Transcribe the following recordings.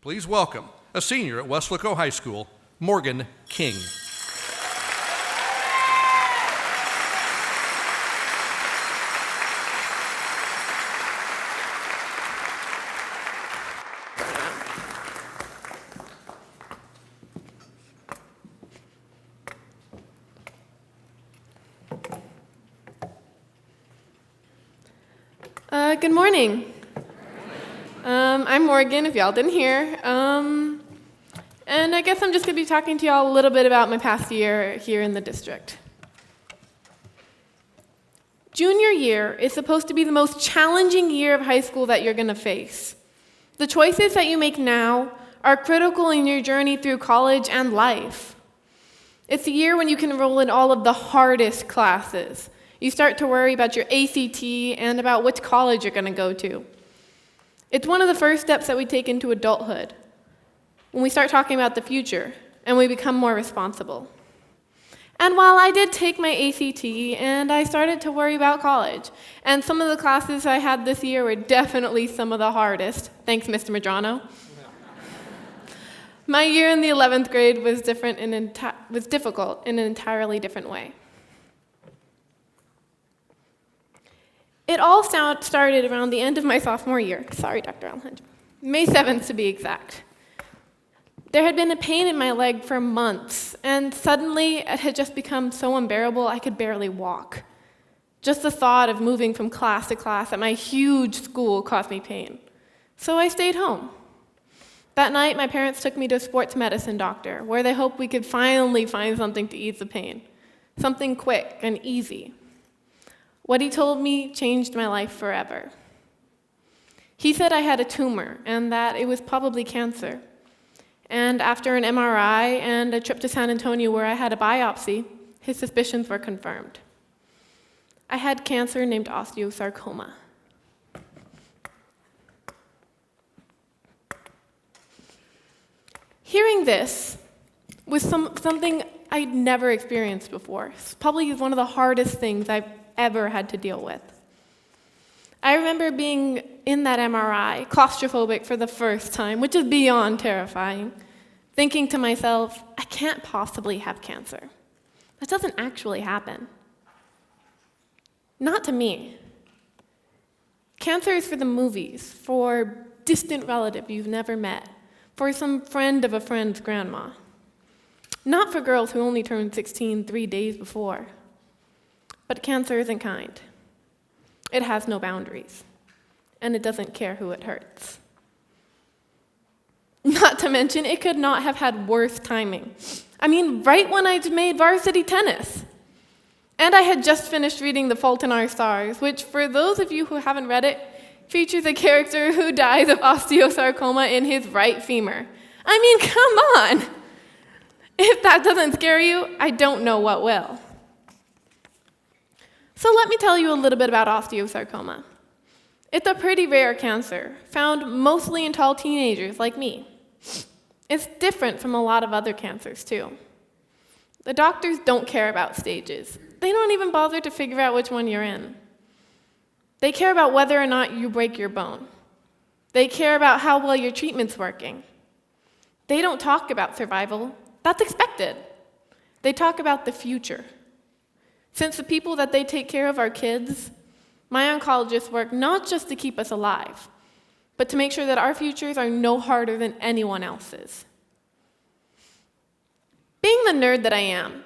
Please welcome a senior at Weslaco High School, Morgan King. Good morning. I'm Morgan, if y'all didn't hear. And I guess I'm just going to be talking to y'all a little bit about my past year here in the district. Junior year is supposed to be the most challenging year of high school that you're going to face. The choices that you make now are critical in your journey through college and life. It's the year when you can enroll in all of the hardest classes. You start to worry about your ACT and about which college you're going to go to. It's one of the first steps that we take into adulthood, when we start talking about the future and we become more responsible. And while I did take my ACT and I started to worry about college, and some of the classes I had this year were definitely some of the hardest, thanks Mr. Madrano. My year in the 11th grade was difficult in an entirely different way. It all started around the end of my sophomore year. Sorry, Dr. Alejandro. May 7th, to be exact. There had been a pain in my leg for months, and suddenly it had just become so unbearable I could barely walk. Just the thought of moving from class to class at my huge school caused me pain. So I stayed home. That night, my parents took me to a sports medicine doctor, where they hoped we could finally find something to ease the pain, something quick and easy. What he told me changed my life forever. He said I had a tumor and that it was probably cancer. And after an MRI and a trip to San Antonio where I had a biopsy, his suspicions were confirmed. I had cancer named Osteosarcoma. Hearing this was something I'd never experienced before. It's probably one of the hardest things I've ever had to deal with. I remember being in that MRI, claustrophobic for the first time, which is beyond terrifying, thinking to myself, I can't possibly have cancer. That doesn't actually happen. Not to me. Cancer is for the movies, for a distant relative you've never met, for some friend of a friend's grandma. Not for girls who only turned 16 3 days before. But cancer isn't kind. It has no boundaries, and it doesn't care who it hurts. Not to mention, it could not have had worse timing. I mean, right when I made varsity tennis. And I had just finished reading The Fault in Our Stars, which, for those of you who haven't read it, features a character who dies of osteosarcoma in his right femur. I mean, come on! If that doesn't scare you, I don't know what will. So let me tell you a little bit about osteosarcoma. It's a pretty rare cancer, found mostly in tall teenagers like me. It's different from a lot of other cancers, too. The doctors don't care about stages. They don't even bother to figure out which one you're in. They care about whether or not you break your bone. They care about how well your treatment's working. They don't talk about survival. That's expected. They talk about the future. Since the people that they take care of are kids, my oncologists work not just to keep us alive, but to make sure that our futures are no harder than anyone else's. Being the nerd that I am,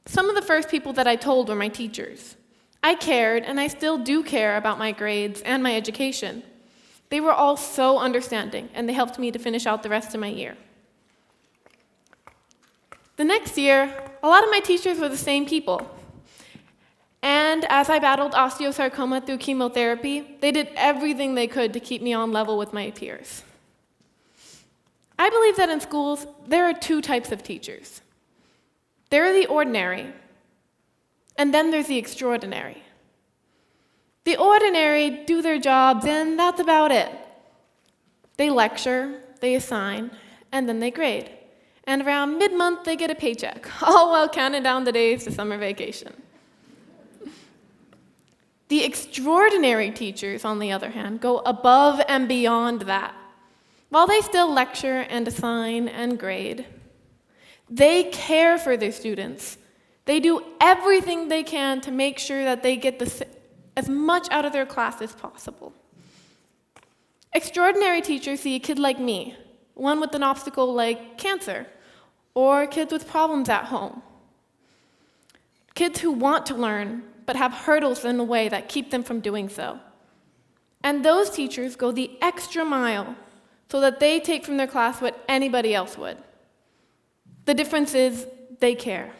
some of the first people that I told were my teachers. I cared, and I still do care about my grades and my education. They were all so understanding, and they helped me to finish out the rest of my year. The next year, a lot of my teachers were the same people. And as I battled osteosarcoma through chemotherapy, they did everything they could to keep me on level with my peers. I believe that in schools, there are two types of teachers. There are the ordinary, and then there's the extraordinary. The ordinary do their jobs, and that's about it. They lecture, they assign, and then they grade. And around mid-month, they get a paycheck, all while counting down the days to summer vacation. The extraordinary teachers, on the other hand, go above and beyond that. while they still lecture and assign and grade, they care for their students. They do everything they can to make sure that they get as much out of their class as possible. Extraordinary teachers see a kid like me, one with an obstacle like cancer, or kids with problems at home. Kids who want to learn, but have hurdles in the way that keep them from doing so. And those teachers go the extra mile so that they take from their class what anybody else would. The difference is they care.